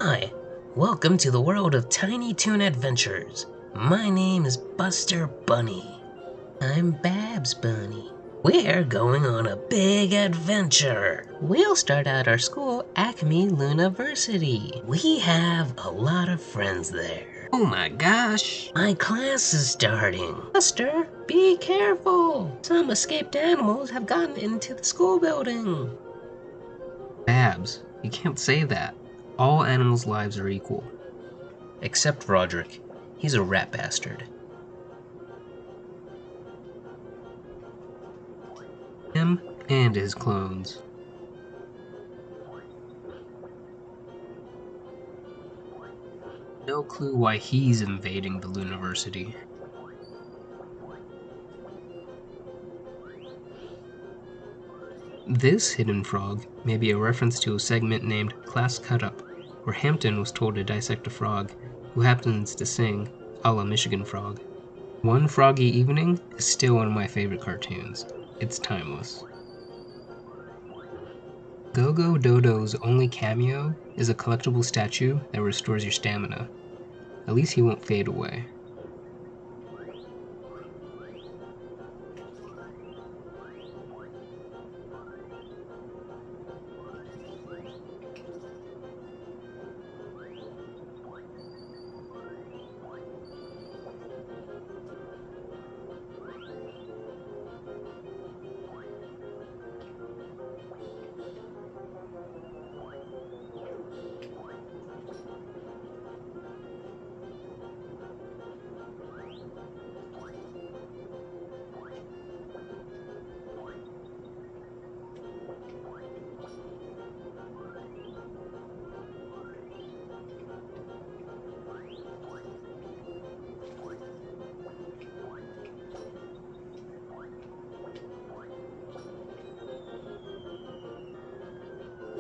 Hi, welcome to the world of Tiny Toon Adventures. My name is Buster Bunny. I'm Babs Bunny. We're going on a big adventure. We'll start at our school, Acme Luniversity. We have a lot of friends there. Oh my gosh! My class is starting. Buster, be careful. Some escaped animals have gotten into the school building. Babs, you can't say that. All animals' lives are equal. Except Roderick. He's a rat bastard. Him and his clones. No clue why he's invading the Luniversity. This hidden frog may be a reference to a segment named Class Cut Up, where Hampton was told to dissect a frog who happens to sing a la Michigan Frog. One Froggy Evening is still one of my favorite cartoons. It's timeless. Go-Go Dodo's only cameo is a collectible statue that restores your stamina. At least he won't fade away.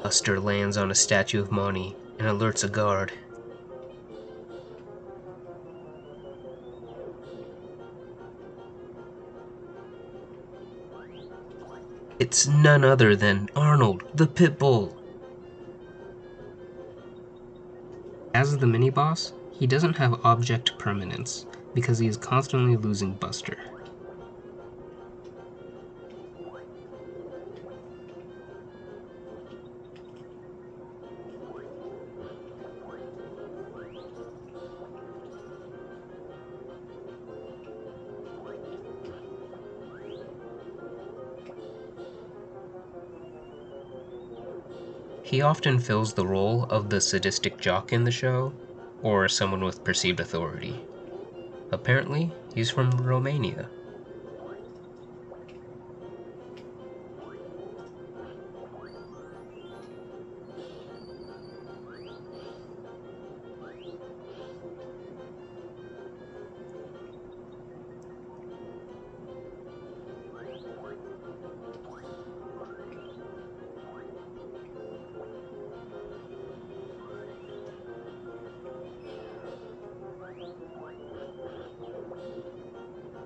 Buster lands on a statue of Monty and alerts a guard. It's none other than Arnold, the pit bull. As the mini-boss, he doesn't have object permanence, because he is constantly losing Buster. He often fills the role of the sadistic jock in the show, or someone with perceived authority. Apparently, he's from Romania.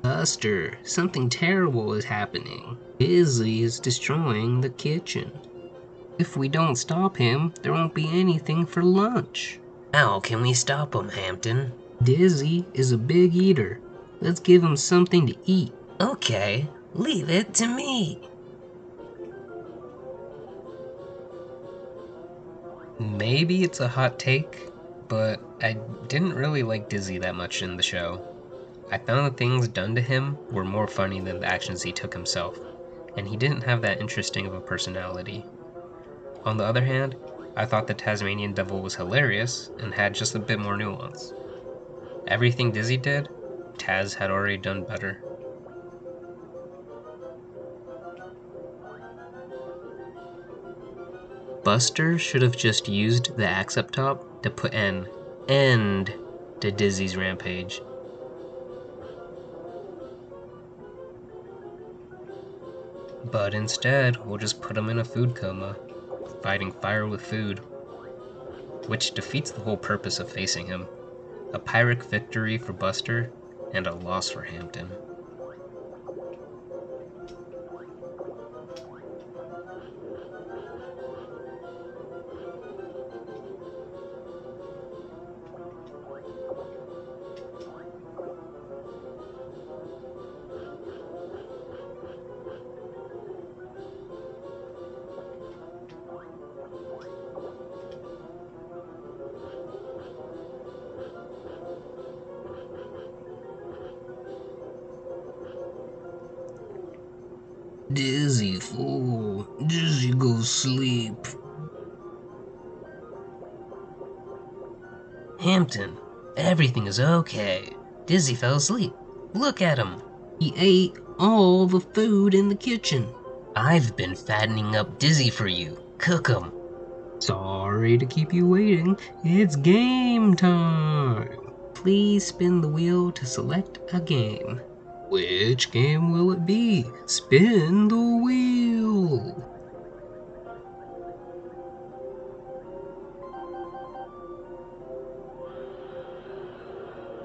Buster, something terrible is happening. Dizzy is destroying the kitchen. If we don't stop him, there won't be anything for lunch. How can we stop him, Hampton? Dizzy is a big eater. Let's give him something to eat. Okay, leave it to me. Maybe it's a hot take, but I didn't really like Dizzy that much in the show. I found the things done to him were more funny than the actions he took himself, and he didn't have that interesting of a personality. On the other hand, I thought the Tasmanian Devil was hilarious and had just a bit more nuance. Everything Dizzy did, Taz had already done better. Buster should have just used the axe up top to put an end to Dizzy's rampage. But instead, we'll just put him in a food coma, fighting fire with food, which defeats the whole purpose of facing him. A Pyrrhic victory for Buster, and a loss for Hampton. Dizzy fool, Dizzy go sleep. Hampton, everything is okay. Dizzy fell asleep. Look at him. He ate all the food in the kitchen. I've been fattening up Dizzy for you. Cook him. Sorry to keep you waiting. It's game time. Please spin the wheel to select a game. Which game will it be? Spin the wheel.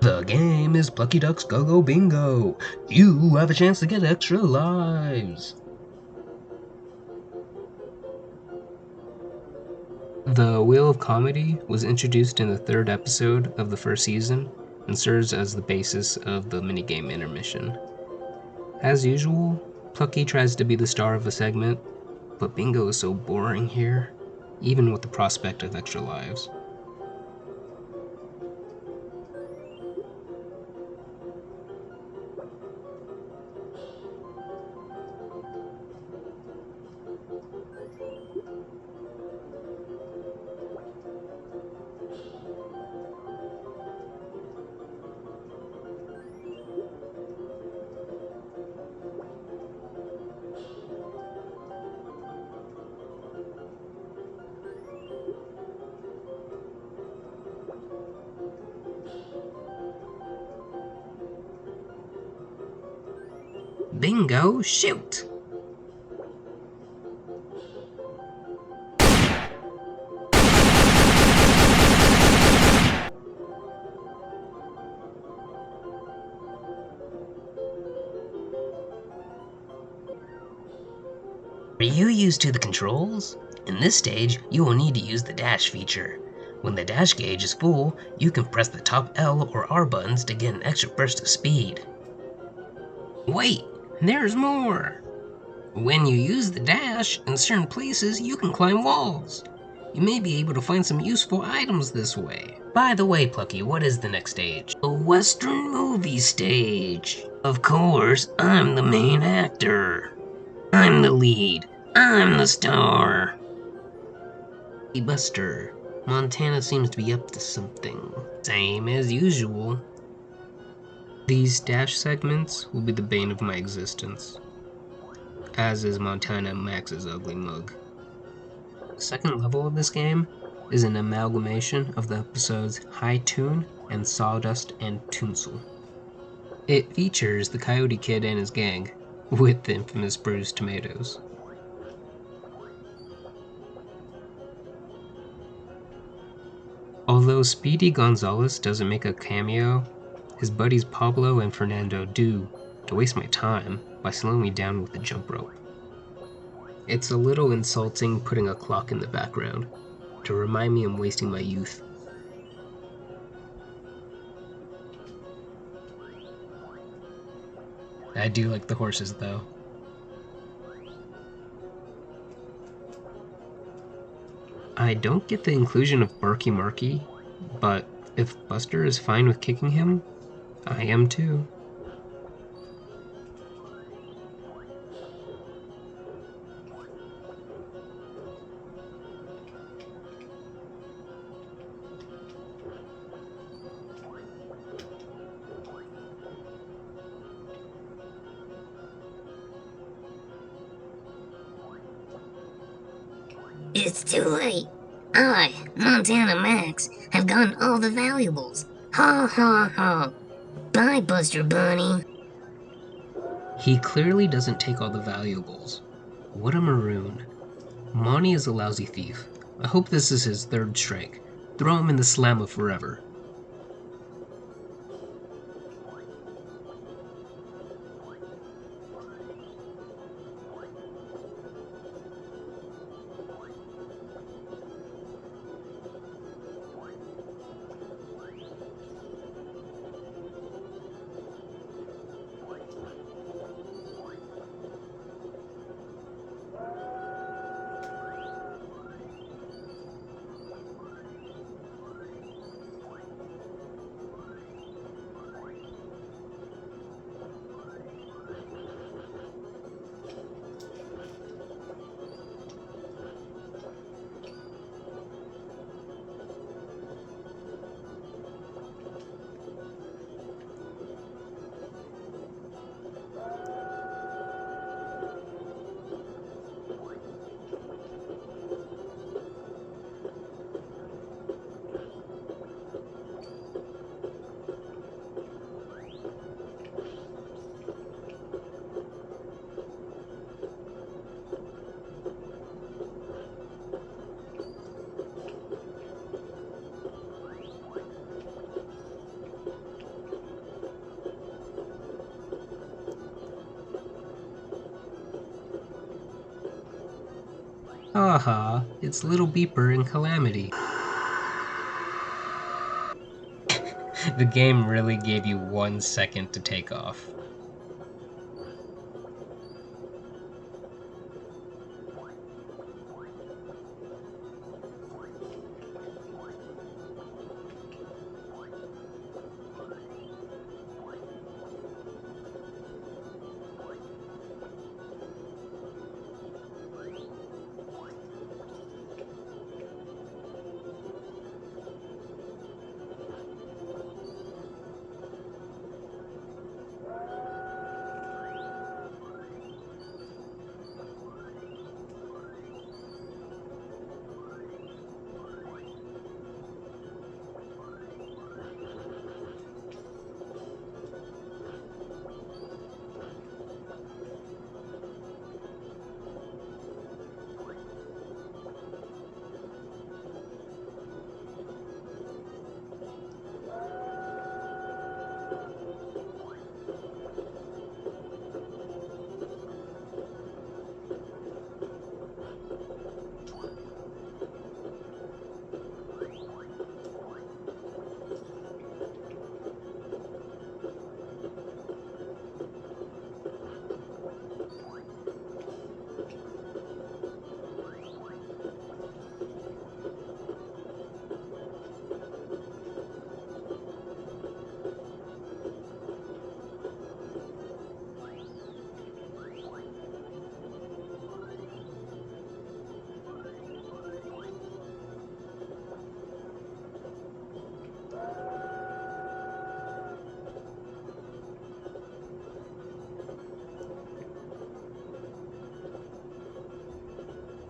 The game is Plucky Duck's Go-Go Bingo. You have a chance to get extra lives. The Wheel of Comedy was introduced in the third episode of the first season and serves as the basis of the minigame intermission. As usual, Plucky tries to be the star of the segment, but Bingo is so boring here, even with the prospect of extra lives. Bingo, shoot! Are you used to the controls? In this stage, you will need to use the dash feature. When the dash gauge is full, you can press the top L or R buttons to get an extra burst of speed. Wait, there's more! When you use the dash, in certain places you can climb walls. You may be able to find some useful items this way. By the way, Plucky, what is the next stage? The Western movie stage. Of course, I'm the main actor. I'm the lead. I'm the star. Hey Buster, Montana seems to be up to something. Same as usual. These dash segments will be the bane of my existence, as is Montana Max's ugly mug. The second level of this game is an amalgamation of the episodes High Toon and Sawdust and Toonsel. It features the Coyote Kid and his gang, with the infamous bruised tomatoes. Although Speedy Gonzalez doesn't make a cameo, his buddies Pablo and Fernando do, to waste my time by slowing me down with the jump rope. It's a little insulting putting a clock in the background, to remind me I'm wasting my youth. I do like the horses, though. I don't get the inclusion of Barky Marky, but if Buster is fine with kicking him, I am too. It's too late. I, Montana Max, have gotten all the valuables. Ha ha ha. Bye, Buster Bunny. He clearly doesn't take all the valuables. What a maroon. Monty is a lousy thief. I hope this is his third strike. Throw him in the slammer forever. Aha, it's Little Beeper and Calamity. The game really gave you 1 second to take off.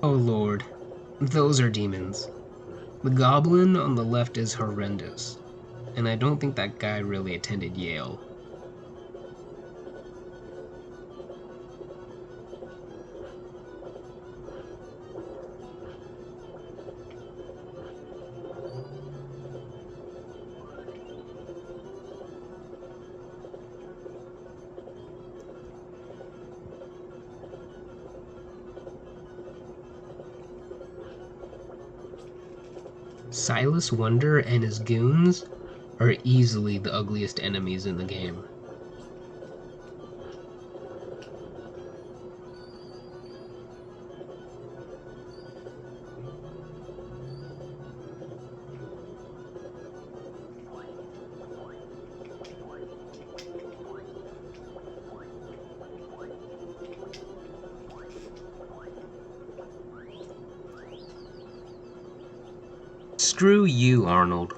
Oh lord, those are demons. The goblin on the left is horrendous, and I don't think that guy really attended Yale. Silas Wonder and his goons are easily the ugliest enemies in the game. Screw you, Arnold.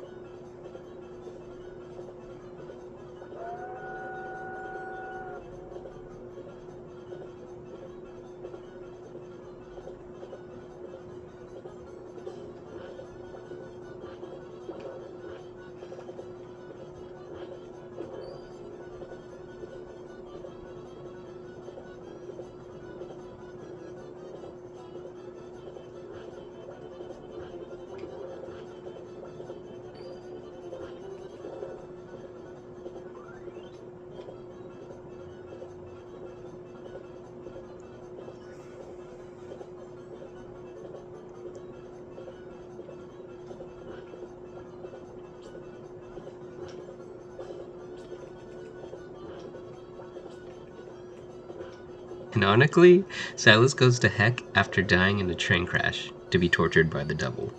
Canonically, Silas goes to heck after dying in a train crash to be tortured by the devil.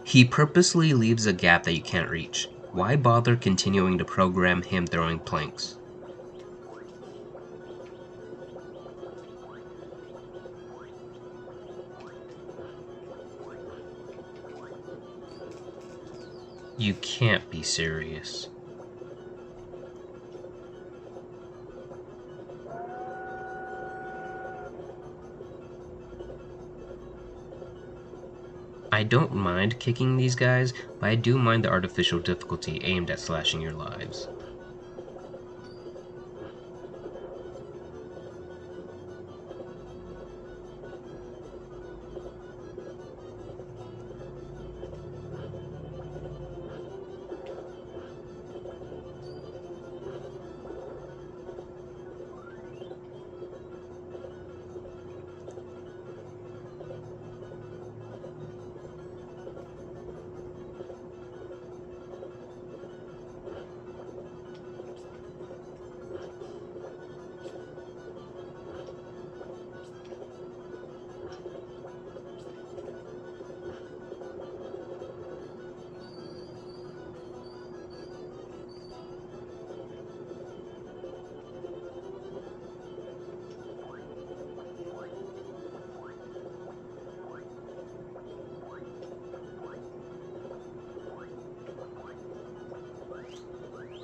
He purposely leaves a gap that you can't reach. Why bother continuing to program him throwing planks? You can't be serious. I don't mind kicking these guys, but I do mind the artificial difficulty aimed at slashing your lives.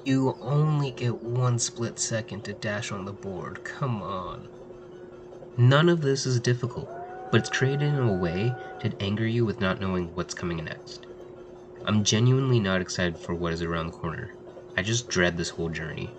You only get 1 split second to dash on the board, come on. None of this is difficult, but it's created in a way to anger you with not knowing what's coming next. I'm genuinely not excited for what is around the corner. I just dread this whole journey.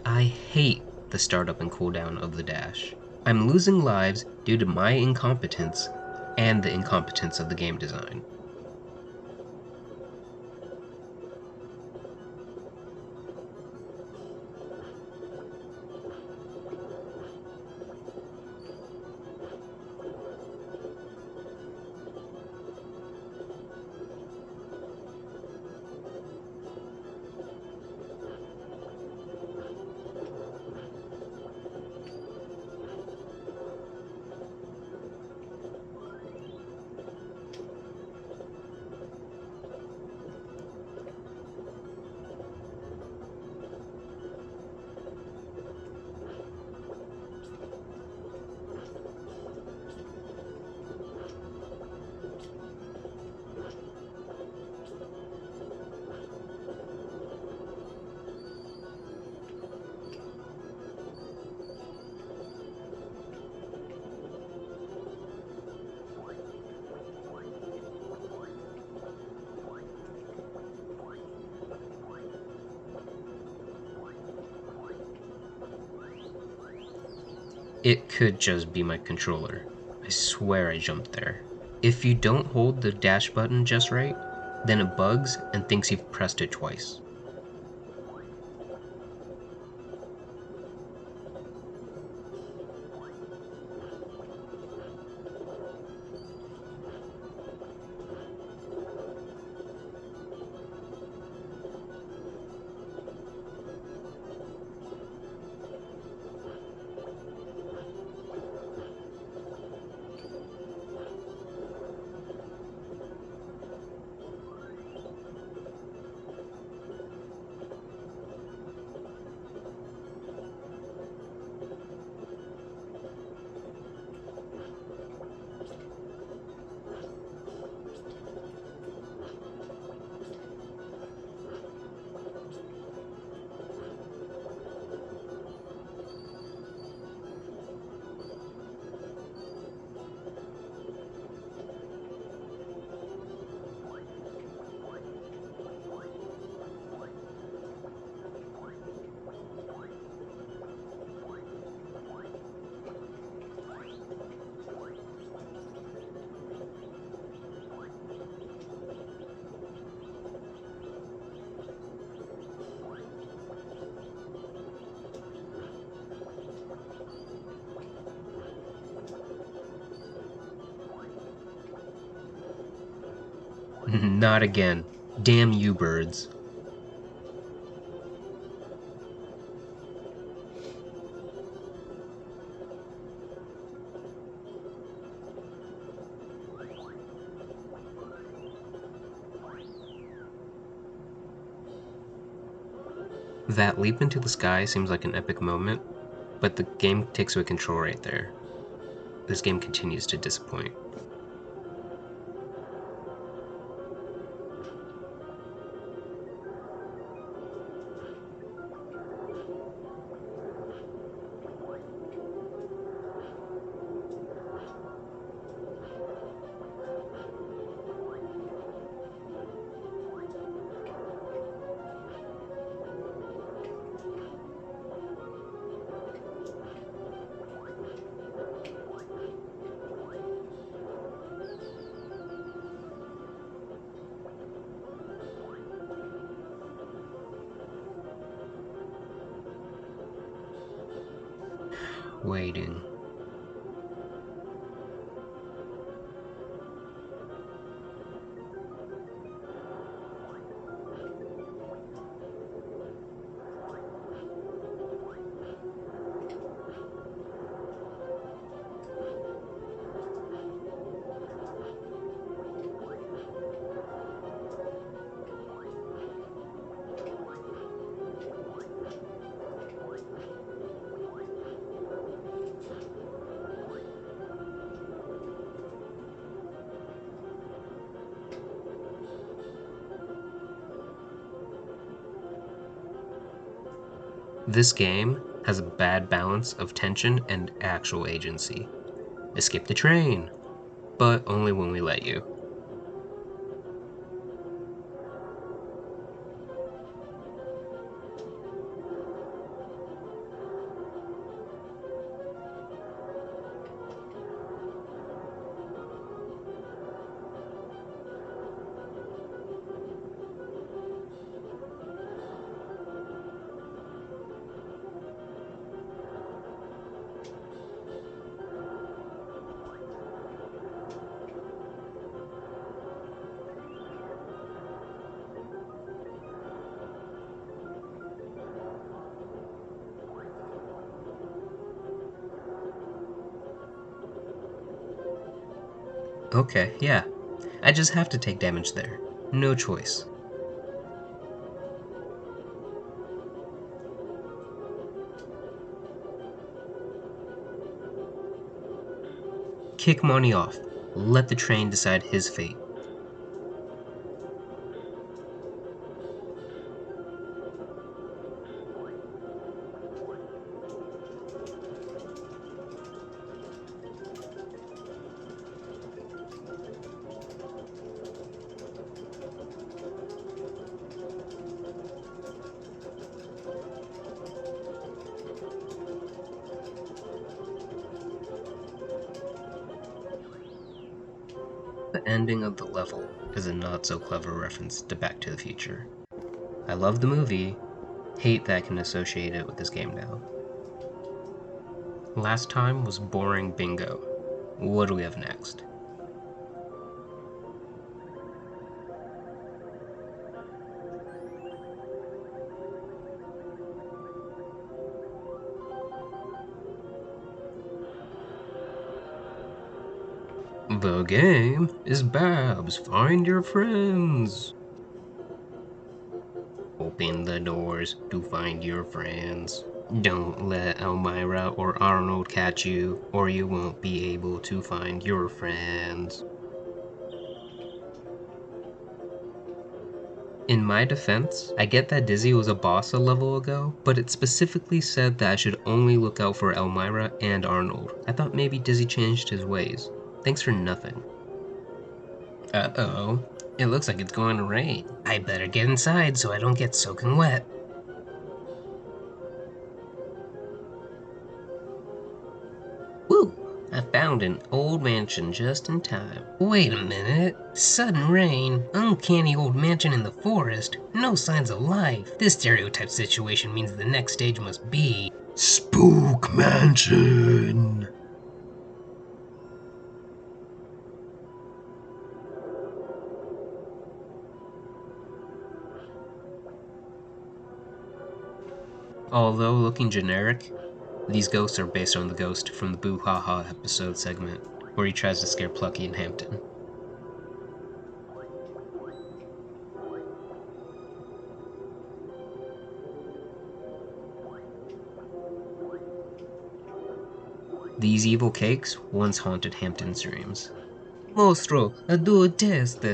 I hate the startup and cooldown of the dash. I'm losing lives due to my incompetence and the incompetence of the game design. It could just be my controller. I swear I jumped there. If you don't hold the dash button just right, then it bugs and thinks you've pressed it twice. Not again. Damn you, birds. That leap into the sky seems like an epic moment, but the game takes away control right there. This game continues to disappoint. Waiting. This game has a bad balance of tension and actual agency. Escape the train, but only when we let you. Okay, yeah. I just have to take damage there. No choice. Kick Monty off. Let the train decide his fate. The ending of the level is a not so clever reference to Back to the Future. I love the movie, hate that I can associate it with this game now. Last time was boring bingo. What do we have next? The game is Babs Find Your Friends. Open the doors to find your friends. Don't let Elmira or Arnold catch you, or you won't be able to find your friends. In my defense, I get that Dizzy was a boss a level ago, but it specifically said that I should only look out for Elmira and Arnold. I thought maybe Dizzy changed his ways. Thanks for nothing. Uh-oh. It looks like it's going to rain. I better get inside so I don't get soaking wet. Woo! I found an old mansion just in time. Wait a minute. Sudden rain, uncanny old mansion in the forest, no signs of life. This stereotype situation means the next stage must be Spook Mansion. Although looking generic, these ghosts are based on the ghost from the Boo Ha Ha episode segment, where he tries to scare Plucky and Hampton. These evil cakes once haunted Hampton's dreams. Mostro, a due test.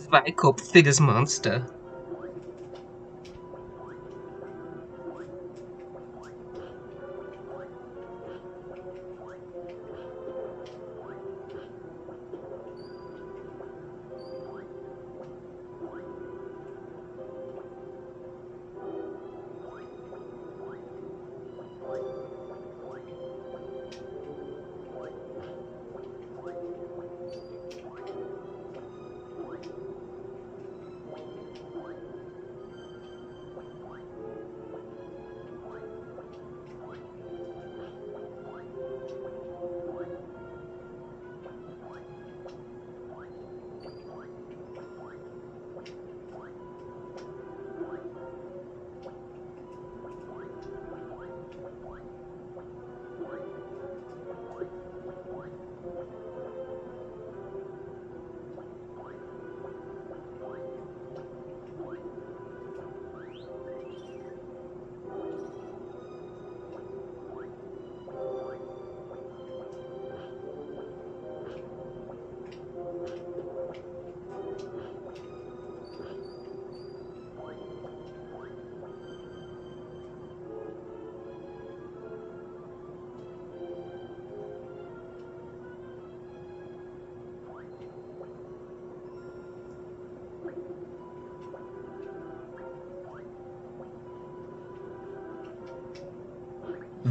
Zweikopf figures monster.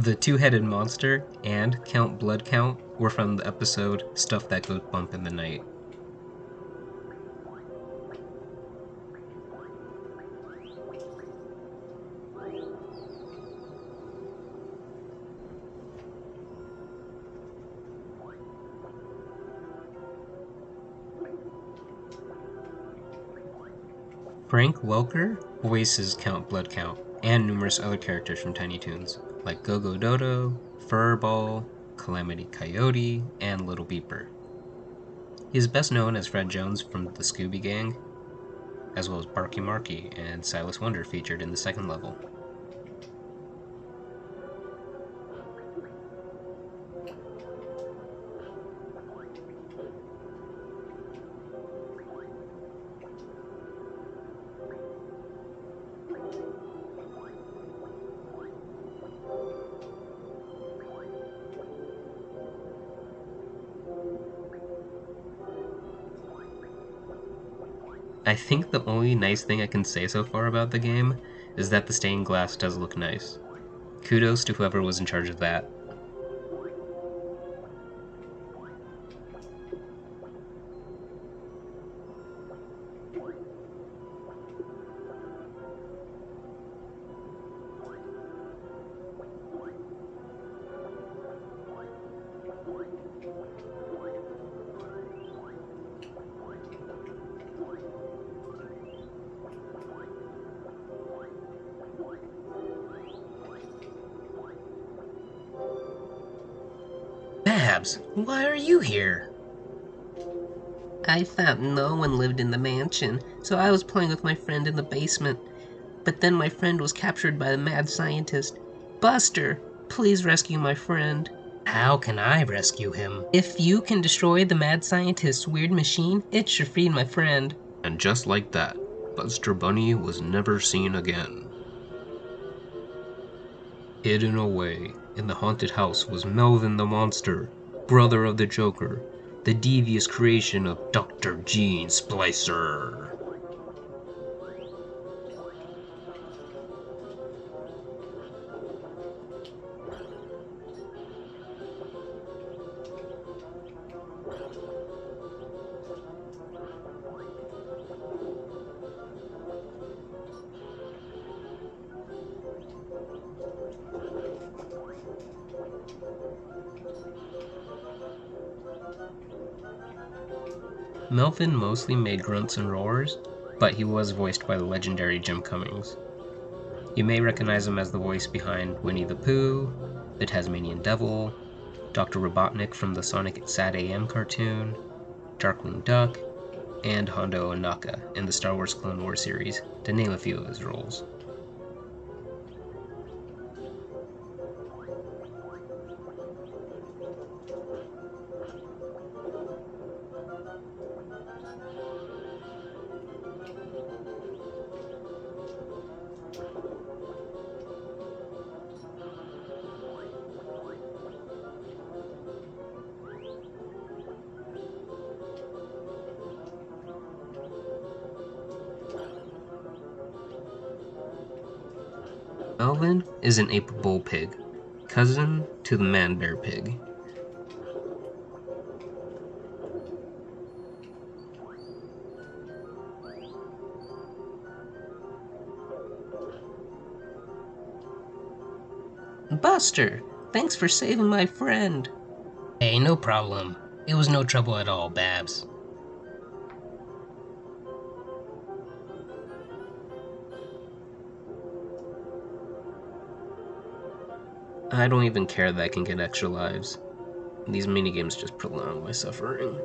The two-headed monster and Count Blood Count were from the episode Stuff That Goes Bump in the Night. Frank Welker voices Count Blood Count and numerous other characters from Tiny Toons, like Go-Go Dodo, Furball, Calamity Coyote, and Little Beeper. He is best known as Fred Jones from the Scooby Gang, as well as Barky Marky and Silas Wonder featured in the second level. I think the only nice thing I can say so far about the game is that the stained glass does look nice. Kudos to whoever was in charge of that. Babs, why are you here? I thought no one lived in the mansion, so I was playing with my friend in the basement. But then my friend was captured by the mad scientist. Buster, please rescue my friend. How can I rescue him? If you can destroy the mad scientist's weird machine, it should free my friend. And just like that, Buster Bunny was never seen again. Hidden away in the haunted house was Melvin the Monster, brother of the Joker, the devious creation of Dr. Gene Splicer. Melvin mostly made grunts and roars, but he was voiced by the legendary Jim Cummings. You may recognize him as the voice behind Winnie the Pooh, the Tasmanian Devil, Dr. Robotnik from the Sonic Sad AM cartoon, Darkwing Duck, and Hondo Ohnaka in the Star Wars Clone Wars series, to name a few of his roles. Melvin is an ape bull pig, cousin to the man bear pig. Buster, thanks for saving my friend. Hey, no problem. It was no trouble at all, Babs. I don't even care that I can get extra lives. These minigames just prolong my suffering.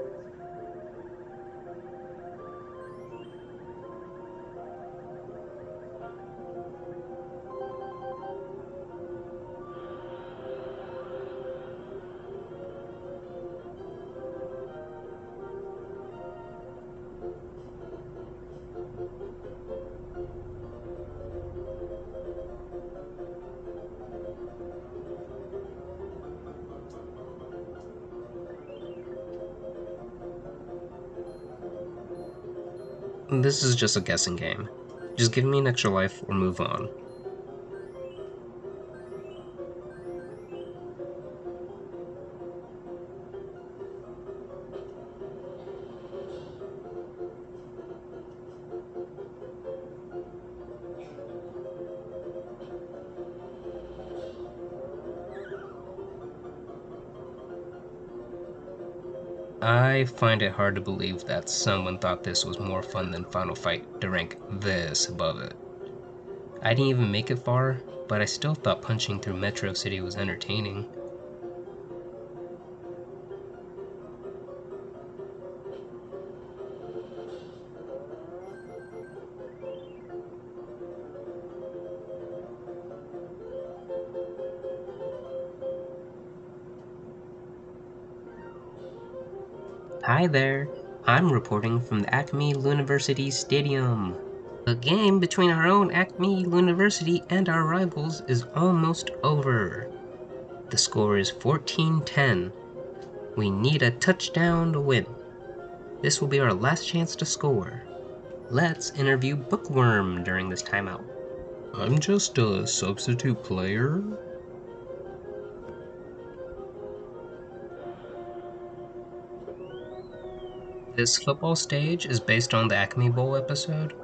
This is just a guessing game. Just give me an extra life or move on. I find it hard to believe that someone thought this was more fun than Final Fight to rank this above it. I didn't even make it far, but I still thought punching through Metro City was entertaining. Hi there, I'm reporting from the Acme University Stadium. The game between our own Acme University and our rivals is almost over. The score is 14-10. We need a touchdown to win. This will be our last chance to score. Let's interview Bookworm during this timeout. I'm just a substitute player. This football stage is based on the Acme Bowl episode.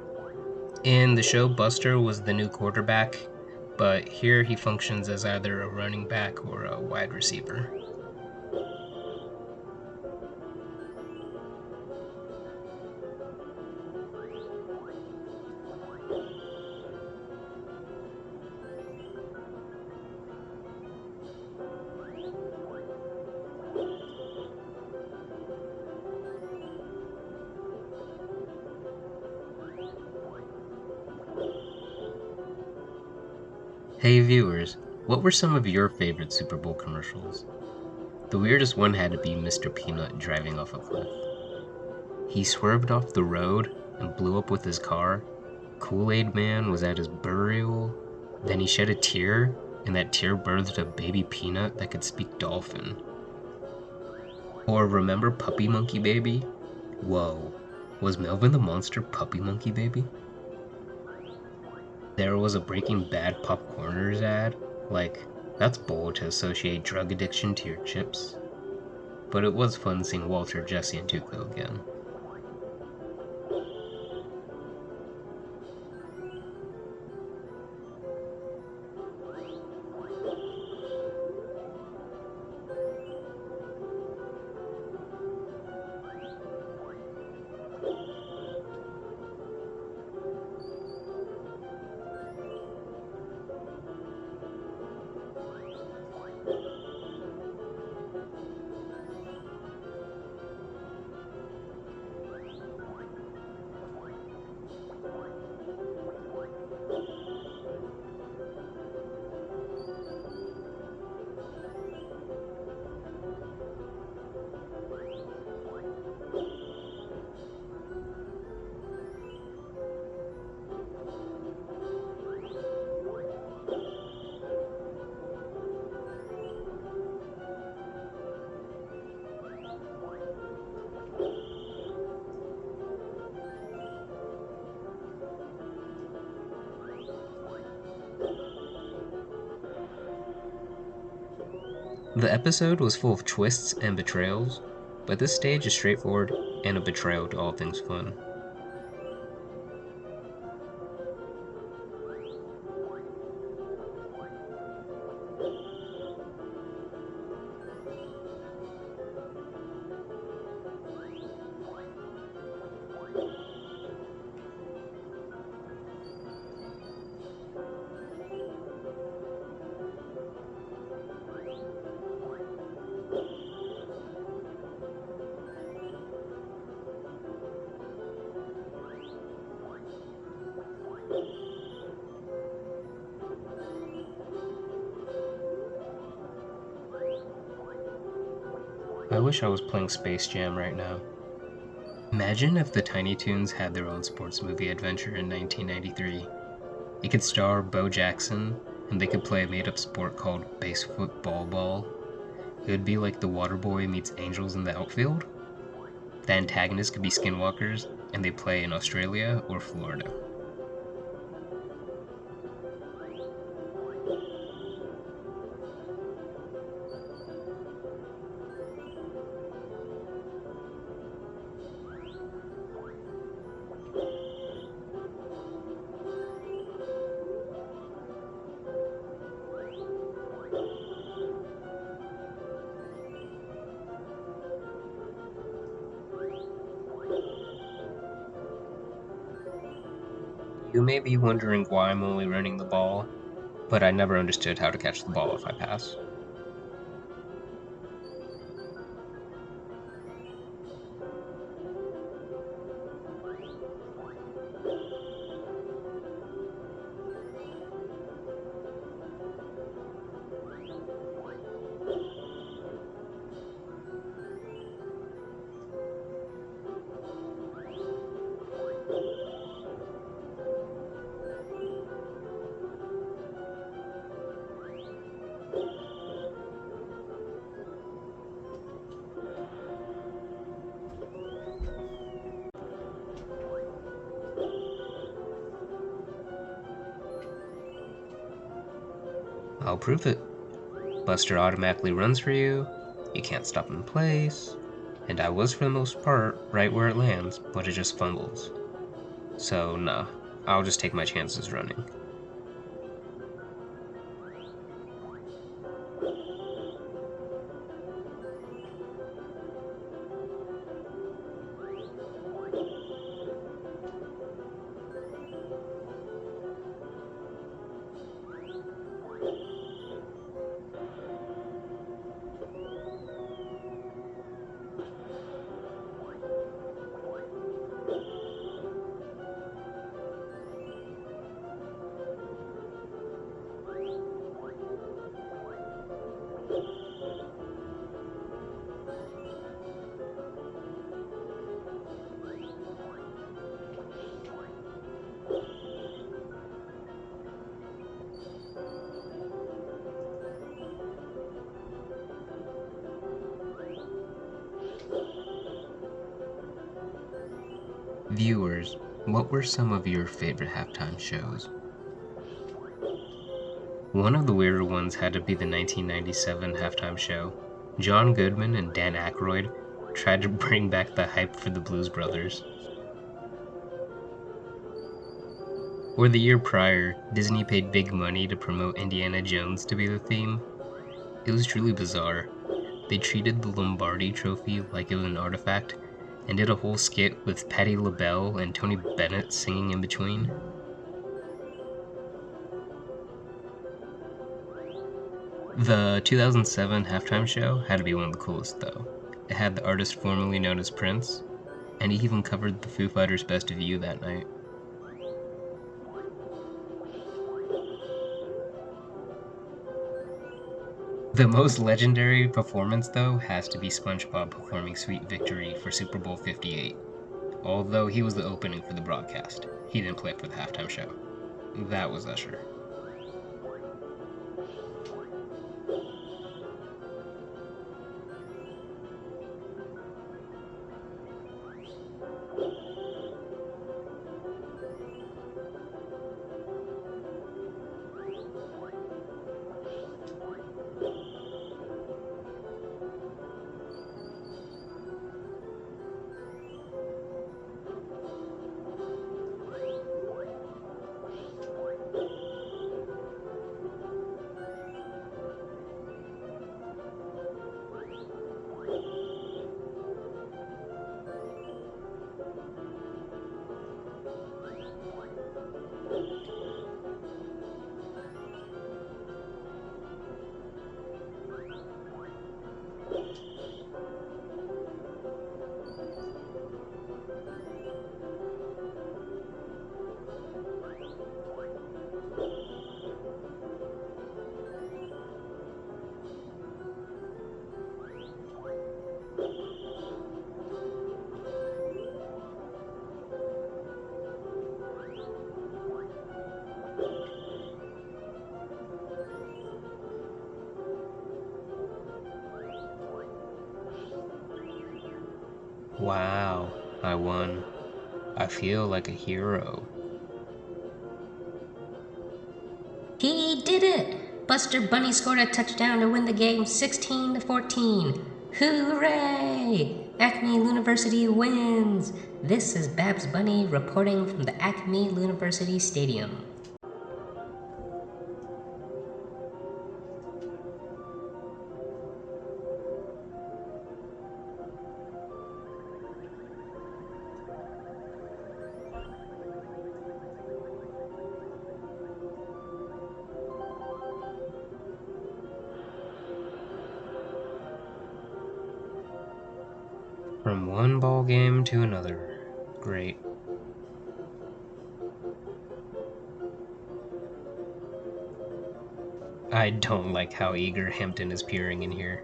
In the show, Buster was the new quarterback, but here he functions as either a running back or a wide receiver. Hey viewers, what were some of your favorite Super Bowl commercials? The weirdest one had to be Mr. Peanut driving off a cliff. He swerved off the road and blew up with his car. Kool-Aid Man was at his burial. Then he shed a tear, and that tear birthed a baby peanut that could speak dolphin. Or remember Puppy Monkey Baby? Whoa, was Melvin the Monster Puppy Monkey Baby? There was a Breaking Bad Popcorners ad. Like, that's bold to associate drug addiction to your chips. But it was fun seeing Walter, Jesse, and Tuco again. The episode was full of twists and betrayals, but this stage is straightforward and a betrayal to all things fun. I wish I was playing Space Jam right now. Imagine if the Tiny Toons had their own sports movie adventure in 1993. It could star Bo Jackson, and they could play a made-up sport called base football ball. It would be like the Waterboy meets Angels in the outfield. The antagonists could be skinwalkers, and they play in Australia or Florida. You may be wondering why I'm only running the ball, but I never understood how to catch the ball if I pass. I'll prove it. Buster automatically runs for you, you can't stop him in place, and I was for the most part right where it lands, but it just fumbles. So nah, I'll just take my chances running. Viewers, what were some of your favorite halftime shows? One of the weirder ones had to be the 1997 halftime show. John Goodman and Dan Aykroyd tried to bring back the hype for the Blues Brothers. Or the year prior, Disney paid big money to promote Indiana Jones to be the theme. It was truly bizarre. They treated the Lombardi Trophy like it was an artifact, and did a whole skit with Patti LaBelle and Tony Bennett singing in between. The 2007 halftime show had to be one of the coolest though. It had the artist formerly known as Prince, and he even covered the Foo Fighters' Best of You that night. The most legendary performance though has to be SpongeBob performing Sweet Victory for Super Bowl 58. Although he was the opening for the broadcast, he didn't play for the halftime show. That was Usher. Wow, I won. I feel like a hero. He did it! Buster Bunny scored a touchdown to win the game 16-14. Hooray! Acme University wins! This is Babs Bunny reporting from the Acme University Stadium. From one ball game to another. Great. I don't like how eager Hampton is peering in here.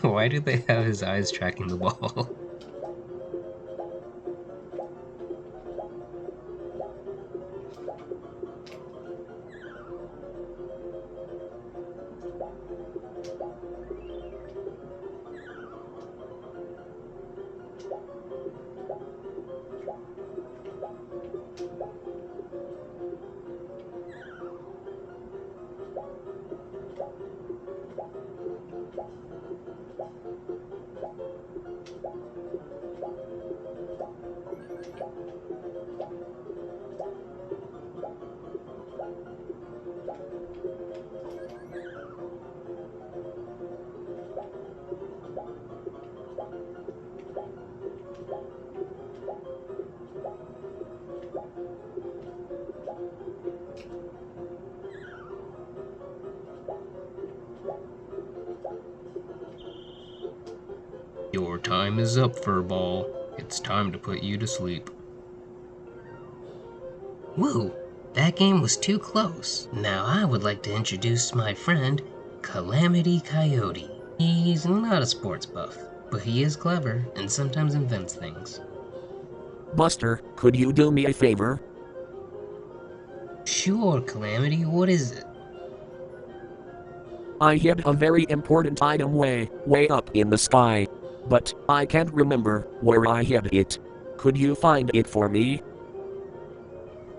Why do they have his eyes tracking the ball? Your time is up, Furball. It's time to put you to sleep. Woo! That game was too close. Now I would like to introduce my friend, Calamity Coyote. He's not a sports buff, but he is clever and sometimes invents things. Buster, could you do me a favor? Sure, Calamity, what is it? I hid a very important item way up in the sky. But I can't remember where I hid it. Could you find it for me?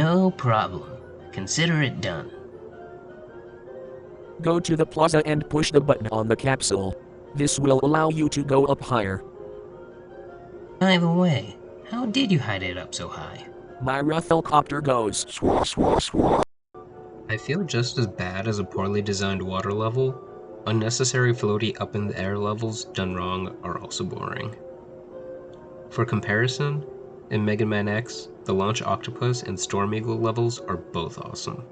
No problem. Consider it done. Go to the plaza and push the button on the capsule. This will allow you to go up higher. By the way, how did you hide it up so high? My Rufflecopter goes swah swah swah. I feel just as bad as a poorly designed water level. Unnecessary floaty up in the air levels done wrong are also boring. For comparison, in Mega Man X, the Launch Octopus and Storm Eagle levels are both awesome.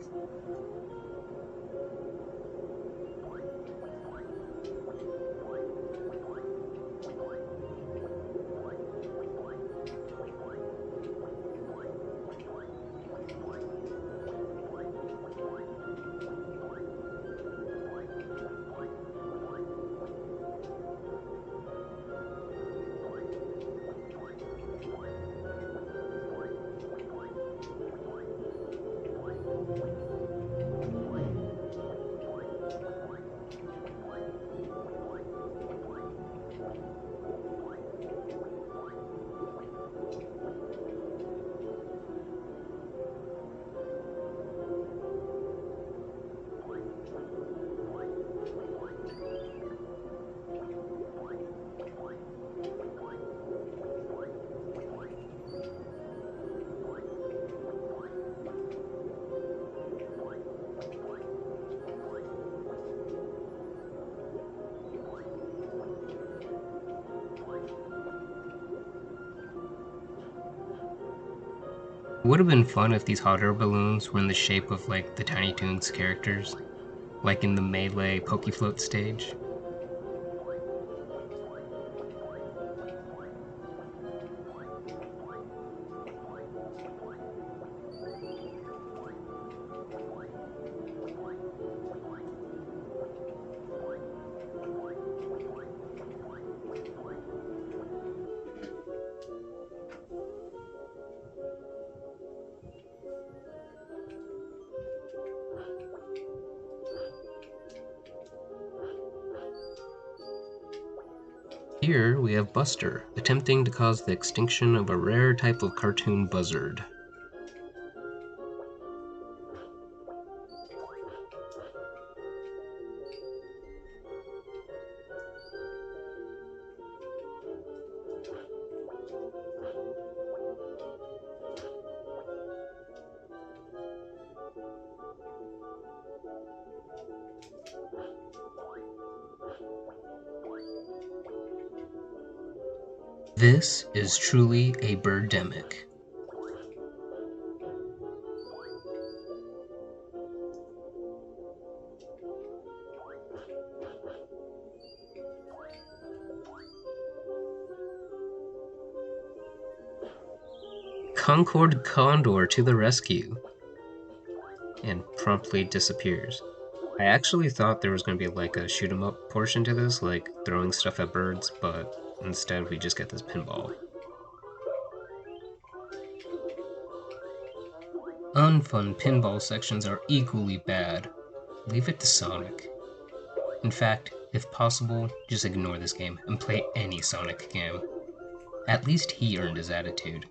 It would have been fun if these hot air balloons were in the shape of like the Tiny Toons characters, like in the Melee Pokefloat stage. Here we have Buster, attempting to cause the extinction of a rare type of cartoon buzzard. This is truly a birdemic. Concord Condor to the rescue, and promptly disappears. I actually thought there was going to be like a shoot 'em up portion to this, like throwing stuff at birds, but instead we just get this pinball. Unfun pinball sections are equally bad. Leave it to Sonic. In fact, if possible, just ignore this game and play any Sonic game. At least he earned his attitude.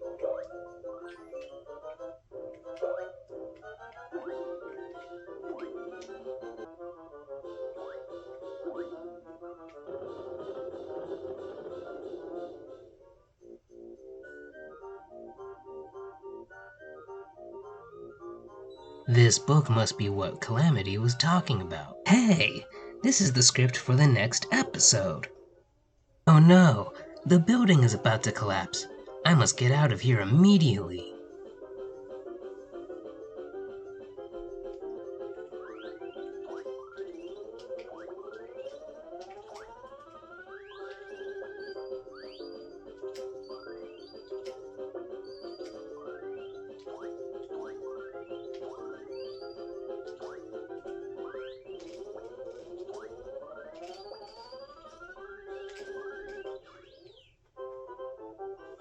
This book must be what Calamity was talking about. Hey, this is the script for the next episode. Oh no, the building is about to collapse. I must get out of here immediately.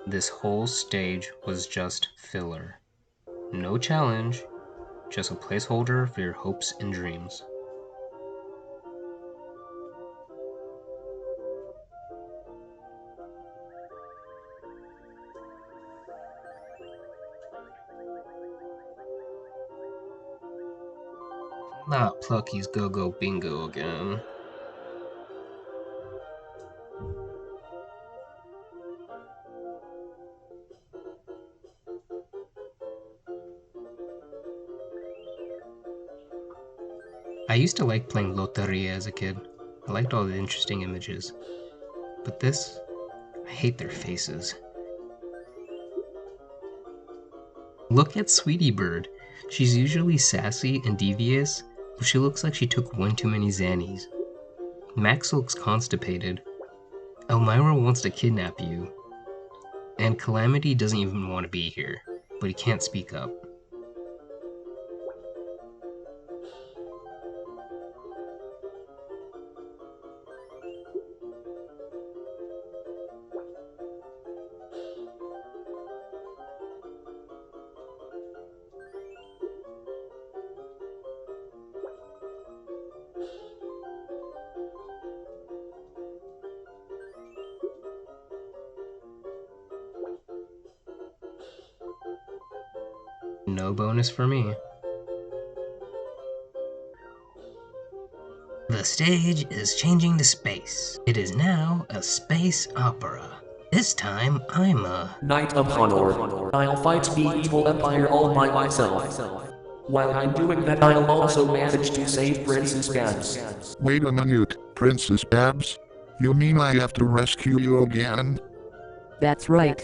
This whole stage was just filler. No challenge, just a placeholder for your hopes and dreams. Not Plucky's Go-Go Bingo again. I used to like playing Loteria as a kid. I liked all the interesting images. But this, I hate their faces. Look at Sweetie Bird. She's usually sassy and devious, but she looks like she took one too many Xannies. Max looks constipated. Elmira wants to kidnap you. And Calamity doesn't even want to be here, but he can't speak up. No bonus for me. The stage is changing to space. It is now a space opera. This time, I'm a Knight of Honor. I'll fight the evil empire all by myself. While I'm doing that, I'll also manage to save Princess Babs. Wait a minute, Princess Babs? You mean I have to rescue you again? That's right.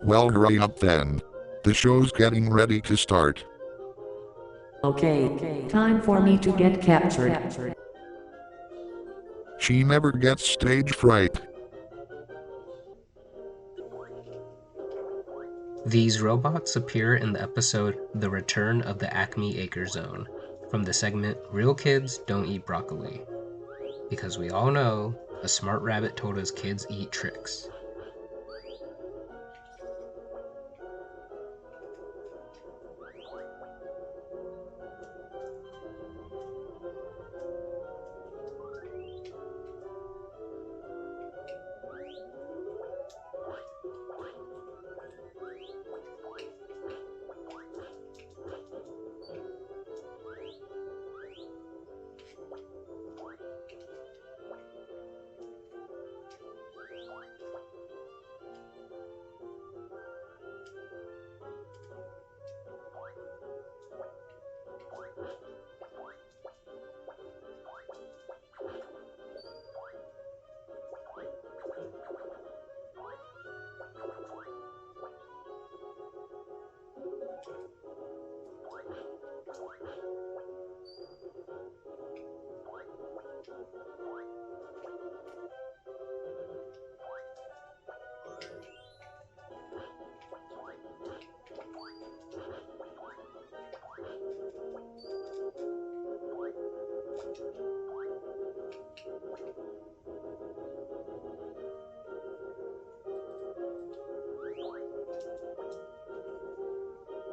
Well, hurry up then. The show's getting ready to start. Okay, time for me to get captured. She never gets stage fright. These robots appear in the episode The Return of the Acme Acre Zone, from the segment Real Kids Don't Eat Broccoli. Because we all know, a smart rabbit told us kids eat tricks.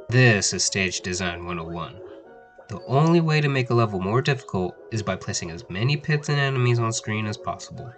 This is Stage Design 101. The only way to make a level more difficult is by placing as many pits and enemies on screen as possible.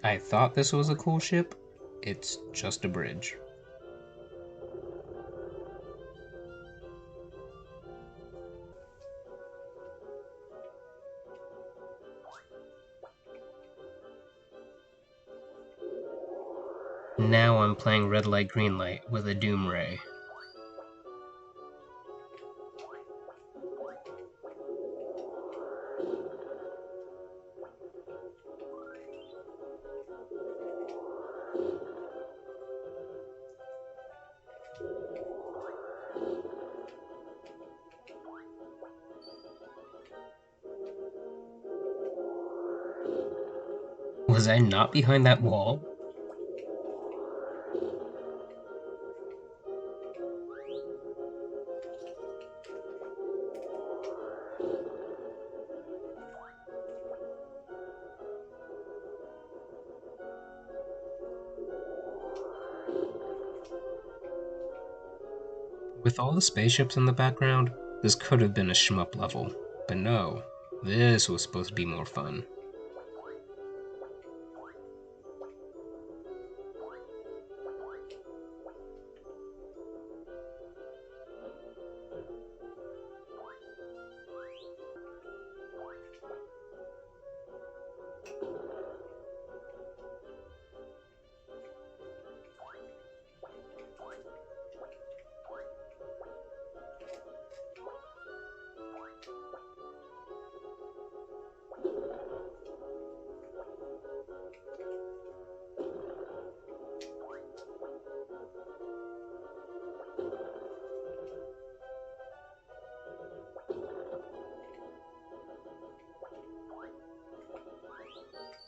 I thought this was a cool ship. It's just a bridge. Now I'm playing red light, green light with a doom ray. Was I not behind that wall? With all the spaceships in the background, This could have been a shmup level, but no, this was supposed to be more fun.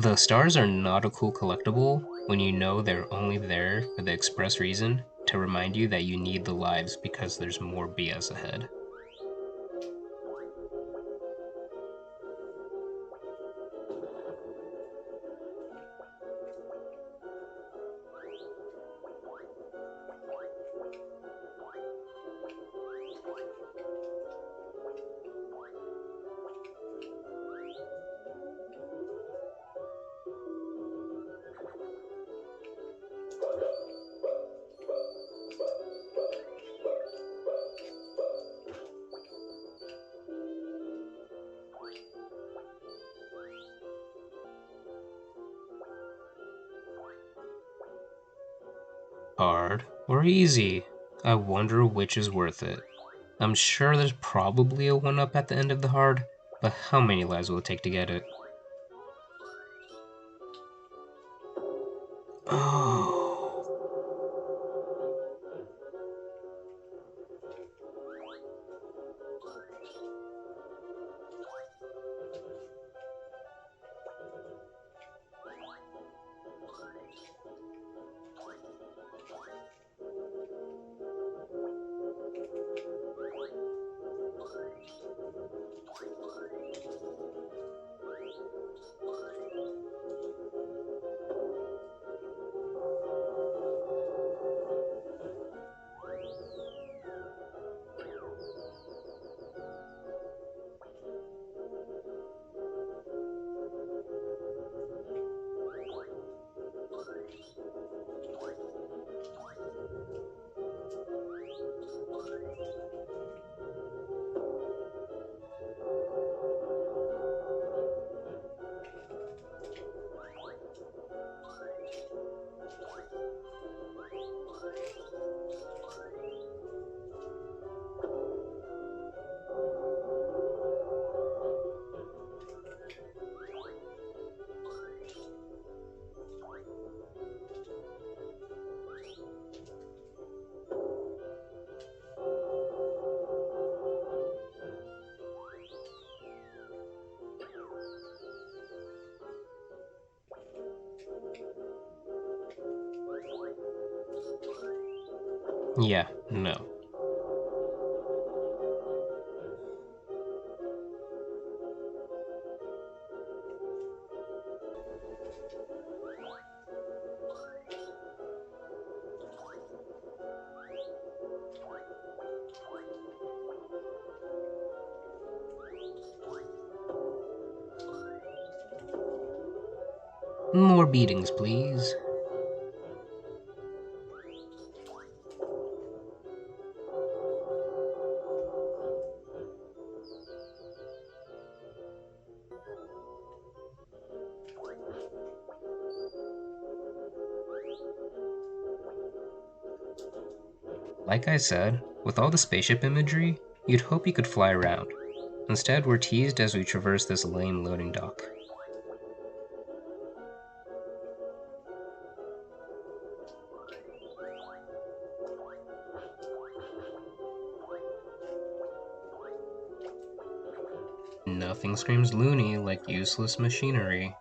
The stars are not a cool collectible when you know they're only there for the express reason to remind you that you need the lives because there's more BS ahead. Hard or easy? I wonder which is worth it. I'm sure there's probably a 1-up at the end of the hard, but how many lives will it take to get it? Oh. Yeah, no. More beatings, please. Like I said, with all the spaceship imagery, you'd hope you could fly around. Instead, we're teased as we traverse this lame loading dock. Nothing screams loony like useless machinery.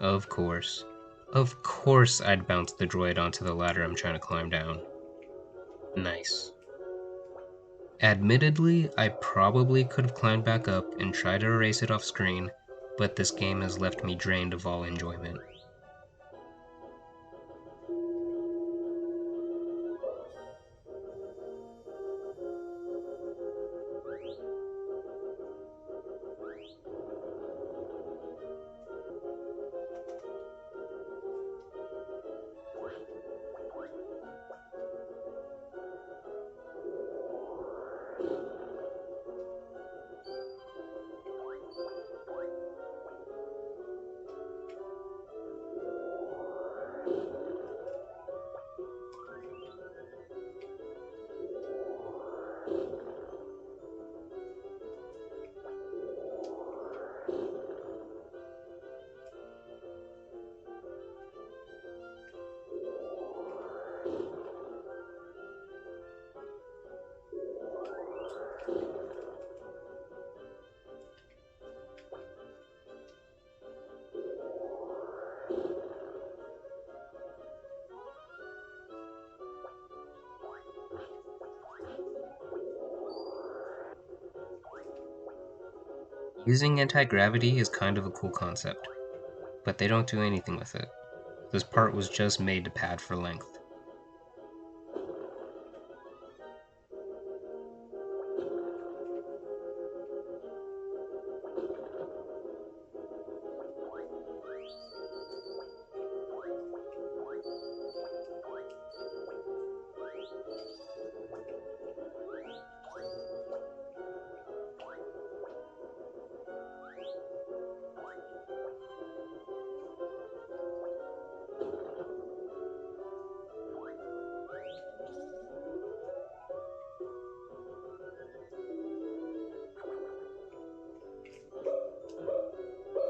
Of course. Of course I'd bounce the droid onto the ladder I'm trying to climb down. Nice. Admittedly, I probably could have climbed back up and tried to erase it off screen, but this game has left me drained of all enjoyment. Using anti-gravity is kind of a cool concept, but they don't do anything with it. This part was just made to pad for length.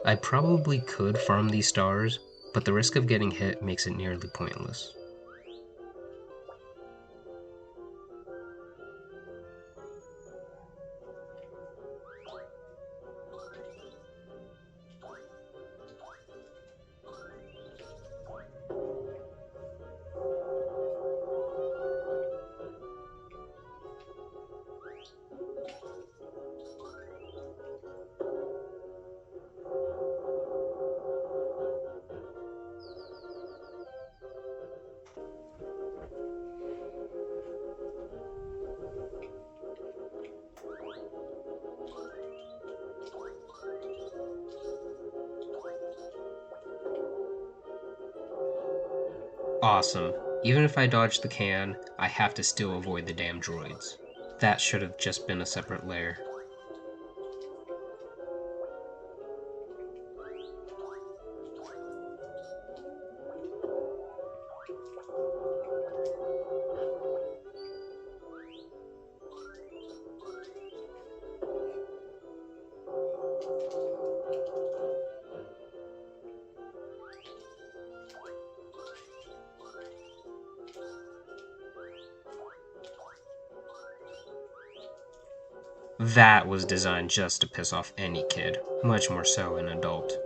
I probably could farm these stars, but the risk of getting hit makes it nearly pointless. Awesome. Even if I dodge the can, I have to still avoid the damn droids. That should have just been a separate layer. That was designed just to piss off any kid, much more so an adult.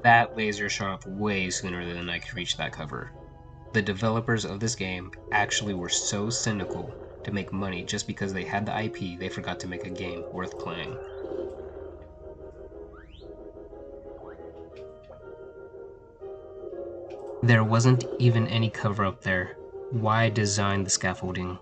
That laser shot up way sooner than I could reach that cover. The developers of this game actually were so cynical to make money just because they had the IP, they forgot to make a game worth playing. There wasn't even any cover up there. Why design the scaffolding?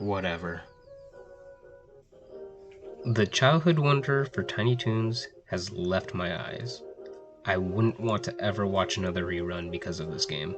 Whatever. The childhood wonder for Tiny Toons has left my eyes. I wouldn't want to ever watch another rerun because of this game.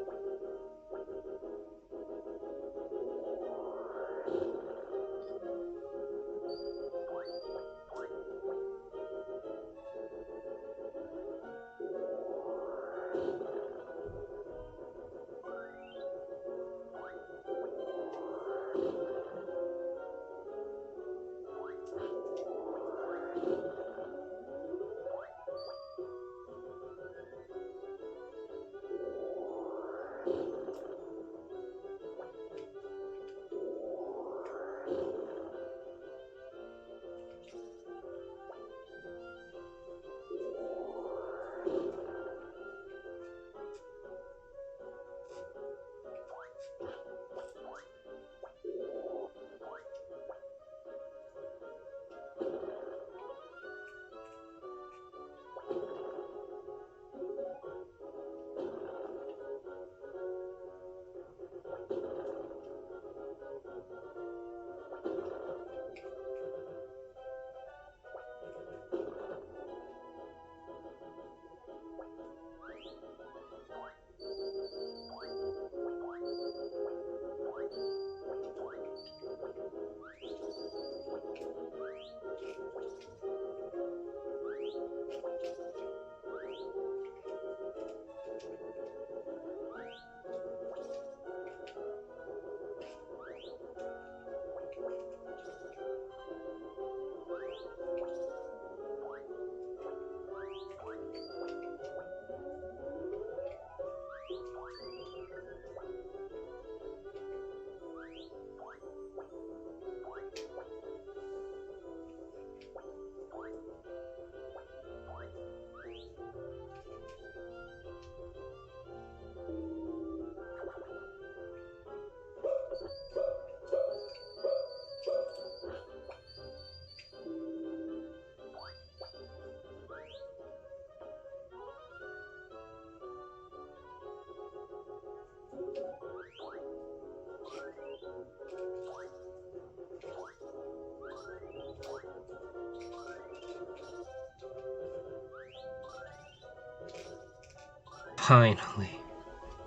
Finally.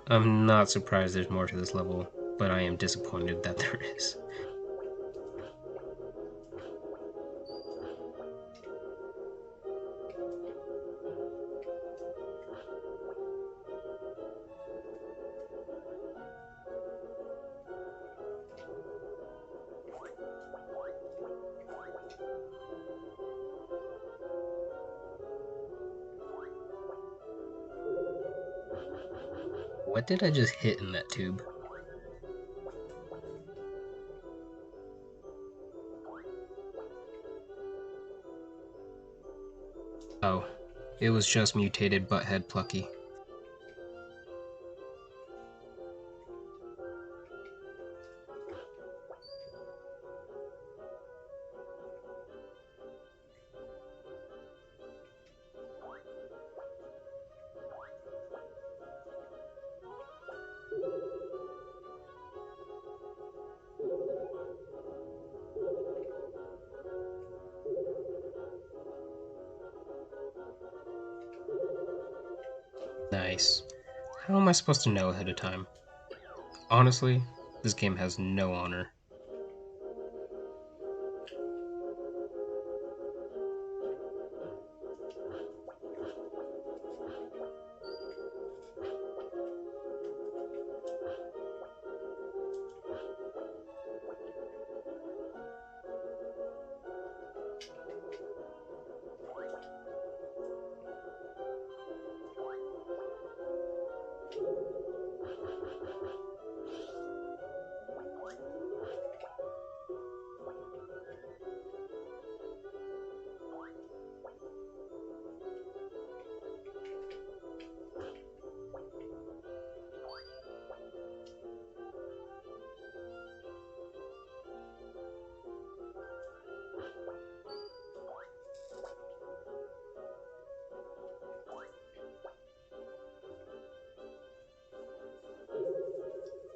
I'm not surprised there's more to this level, but I am disappointed that there is. What did I just hit in that tube? Oh, it was just mutated butthead Plucky. Nice. How am I supposed to know ahead of time? Honestly, this game has no honor.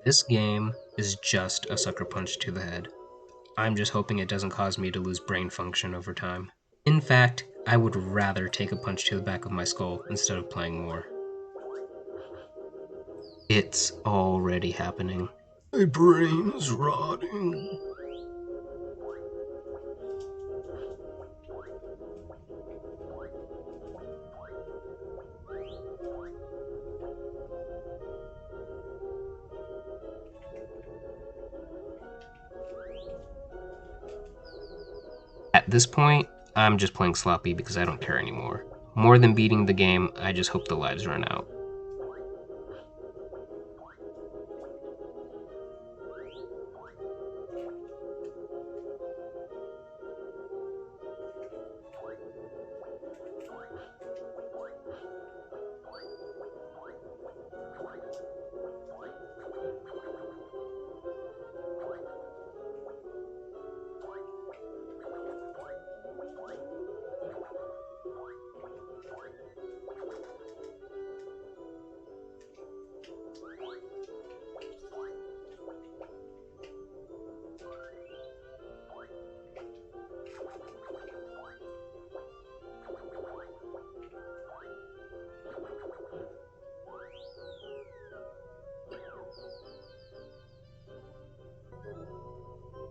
This game is just a sucker punch to the head. I'm just hoping it doesn't cause me to lose brain function over time. In fact, I would rather take a punch to the back of my skull instead of playing more. It's already happening. My brain is rotting. At this point, I'm just playing sloppy because I don't care anymore. More than beating the game, I just hope the lives run out.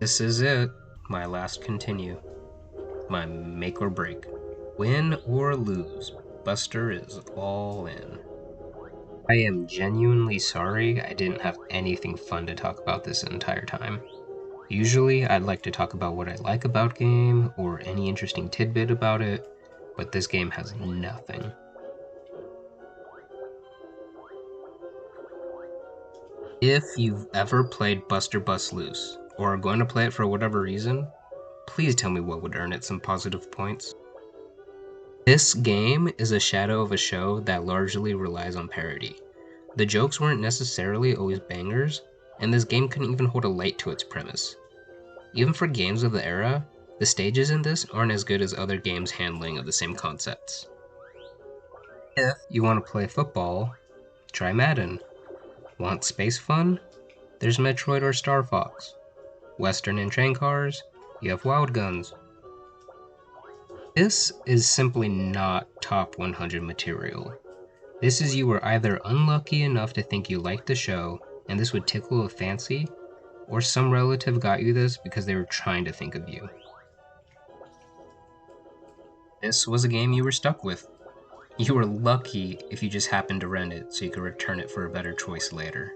This is it, my last continue. My make or break. Win or lose, Buster is all in. I am genuinely sorry I didn't have anything fun to talk about this entire time. Usually I'd like to talk about what I like about game or any interesting tidbit about it, but this game has nothing. If you've ever played Buster Bust Loose, or are going to play it for whatever reason, please tell me what would earn it some positive points. This game is a shadow of a show that largely relies on parody. The jokes weren't necessarily always bangers, and this game couldn't even hold a light to its premise. Even for games of the era, the stages in this aren't as good as other games' handling of the same concepts. If you want to play football, try Madden. Want space fun? There's Metroid or Star Fox. Western and train cars? You have Wild Guns. This is simply not top 100 material. This is you were either unlucky enough to think you liked the show, and this would tickle a fancy, or some relative got you this because they were trying to think of you. This was a game you were stuck with. You were lucky if you just happened to rent it so you could return it for a better choice later.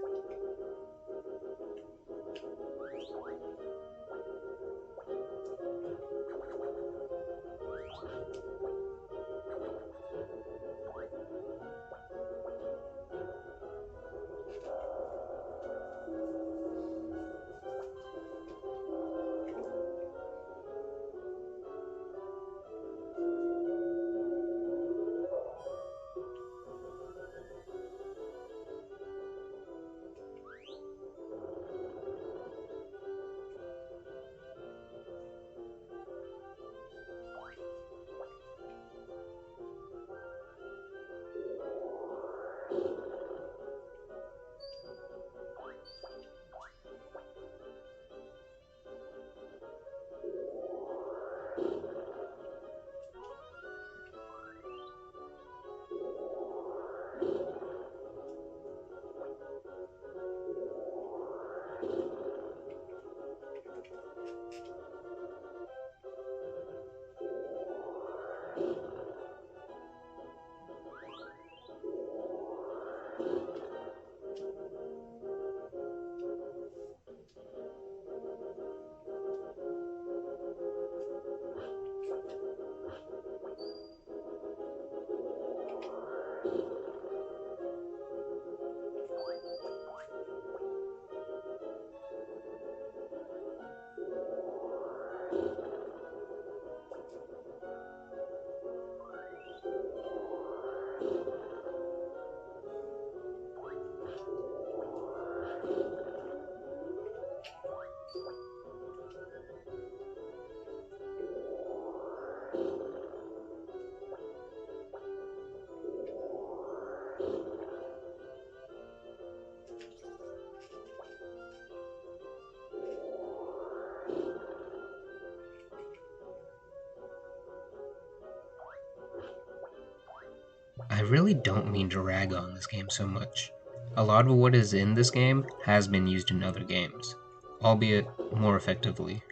I really don't mean to rag on this game so much. A lot of what is in this game has been used in other games, albeit more effectively.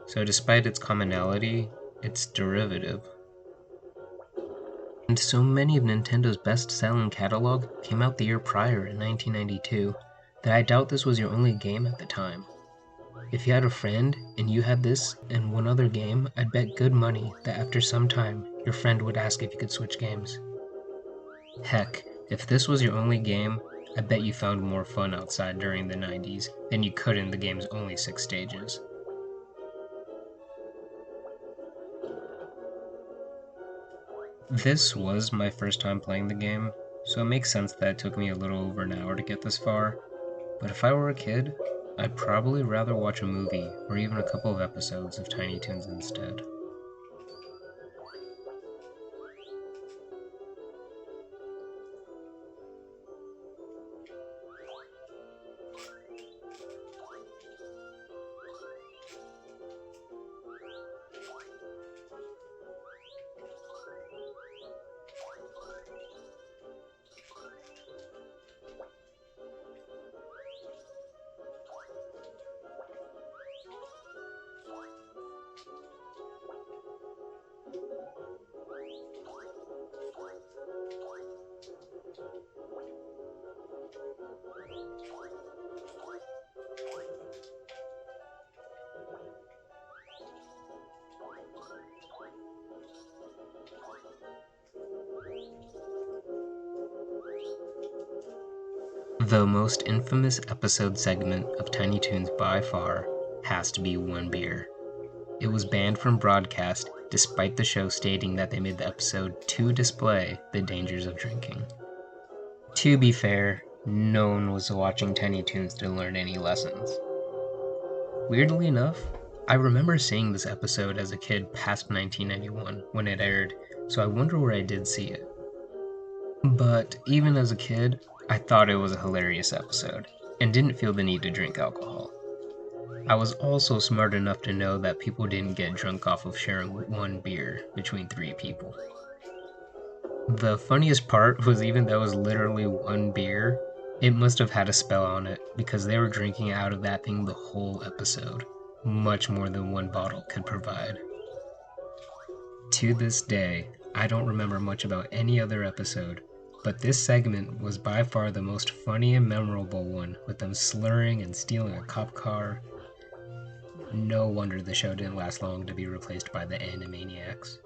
So despite its commonality, it's derivative. And so many of Nintendo's best-selling catalog came out the year prior in 1992 that I doubt this was your only game at the time. If you had a friend and you had this and one other game, I'd bet good money that after some time, your friend would ask if you could switch games. Heck, if this was your only game, I bet you found more fun outside during the 90s than you could in the game's only 6 stages. This was my first time playing the game, so it makes sense that it took me a little over an hour to get this far, but if I were a kid, I'd probably rather watch a movie or even a couple of episodes of Tiny Toons instead. The most infamous episode segment of Tiny Toons by far has to be One Beer. It was banned from broadcast despite the show stating that they made the episode to display the dangers of drinking. To be fair, no one was watching Tiny Toons to learn any lessons. Weirdly enough, I remember seeing this episode as a kid past 1991 when it aired, so I wonder where I did see it. But even as a kid, I thought it was a hilarious episode, and didn't feel the need to drink alcohol. I was also smart enough to know that people didn't get drunk off of sharing one beer between 3 people. The funniest part was even though it was literally one beer, it must have had a spell on it because they were drinking out of that thing the whole episode. Much more than one bottle could provide. To this day, I don't remember much about any other episode, but this segment was by far the most funny and memorable one, with them slurring and stealing a cop car. No wonder the show didn't last long to be replaced by the Animaniacs.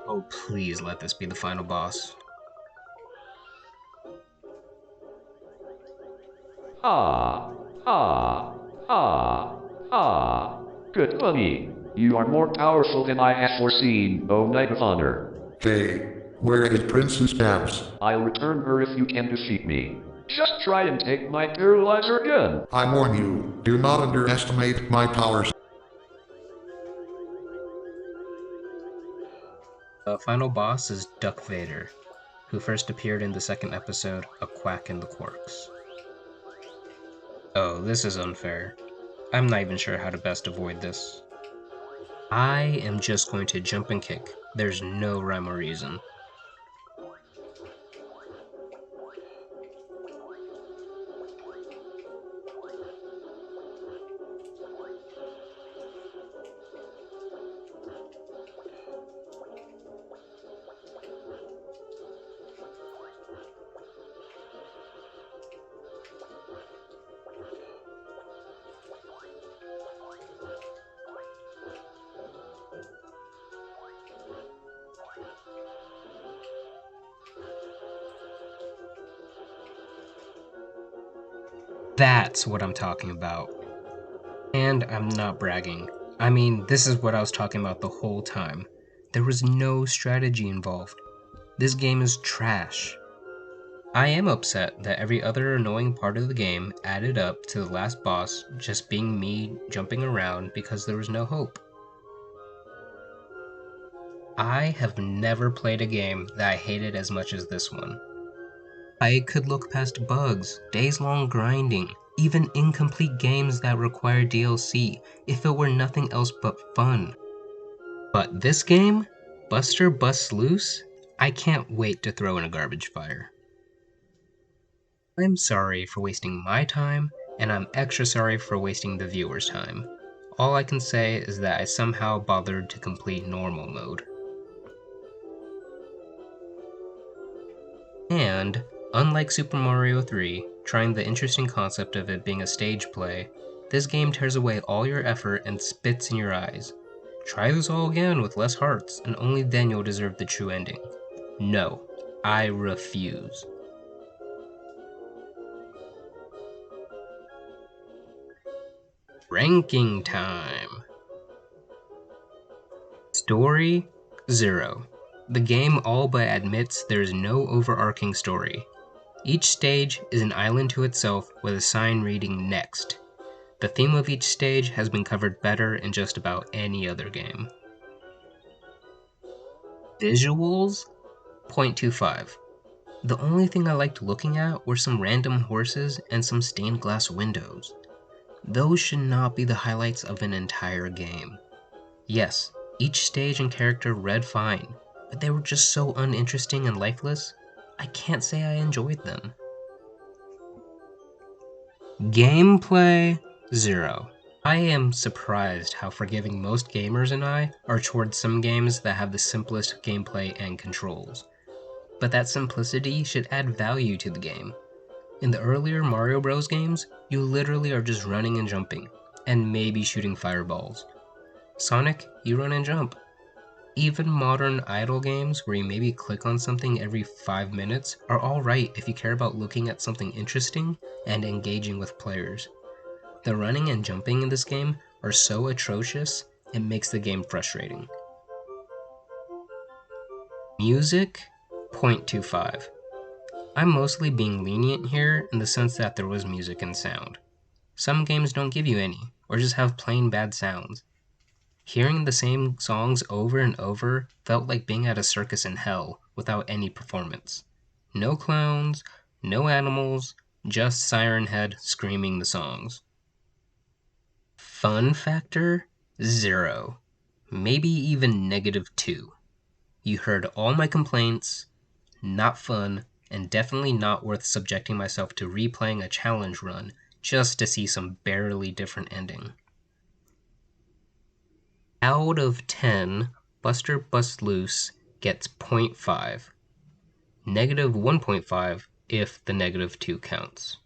Oh, please let this be the final boss. Ah, ah, ah, ah. Good bunny. You are more powerful than I have foreseen, O Knight of Honor. Hey, where is Princess Babs? I'll return her if you can defeat me. Just try and take my paralyzer gun. I warn you, do not underestimate my powers. The final boss is Duck Vader, who first appeared in the second episode, A Quack in the Quarks. Oh, this is unfair. I'm not even sure how to best avoid this. I am just going to jump and kick. There's no rhyme or reason. That's what I'm talking about. And I'm not bragging. I mean, this is what I was talking about the whole time. There was no strategy involved. This game is trash. I am upset that every other annoying part of the game added up to the last boss just being me jumping around because there was no hope. I have never played a game that I hated as much as this one. I could look past bugs, days-long grinding, even incomplete games that require DLC if it were nothing else but fun. But this game, Buster Busts Loose, I can't wait to throw in a garbage fire. I'm sorry for wasting my time, and I'm extra sorry for wasting the viewer's time. All I can say is that I somehow bothered to complete normal mode. And, unlike Super Mario 3, trying the interesting concept of it being a stage play, this game tears away all your effort and spits in your eyes. Try this all again with less hearts, and only then you'll deserve the true ending. No, I refuse. Ranking time. Story, 0. The game all but admits there is no overarching story. Each stage is an island to itself with a sign reading Next. The theme of each stage has been covered better in just about any other game. Visuals, 0.25. The only thing I liked looking at were some random horses and some stained glass windows. Those should not be the highlights of an entire game. Yes, each stage and character read fine, but they were just so uninteresting and lifeless, I can't say I enjoyed them. Gameplay, 0. I am surprised how forgiving most gamers and I are towards some games that have the simplest gameplay and controls. But that simplicity should add value to the game. In the earlier Mario Bros. Games, you literally are just running and jumping, and maybe shooting fireballs. Sonic, you run and jump. Even modern idle games where you maybe click on something every 5 minutes are alright if you care about looking at something interesting and engaging with players. The running and jumping in this game are so atrocious, it makes the game frustrating. Music, 0.25. I'm mostly being lenient here in the sense that there was music and sound. Some games don't give you any, or just have plain bad sounds. Hearing the same songs over and over felt like being at a circus in hell without any performance. No clowns, no animals, just Siren Head screaming the songs. Fun factor, 0. Maybe even -2. You heard all my complaints, not fun, and definitely not worth subjecting myself to replaying a challenge run just to see some barely different ending. Out of 10, Buster Busts Loose gets 0.5. -1.5 if the -2 counts.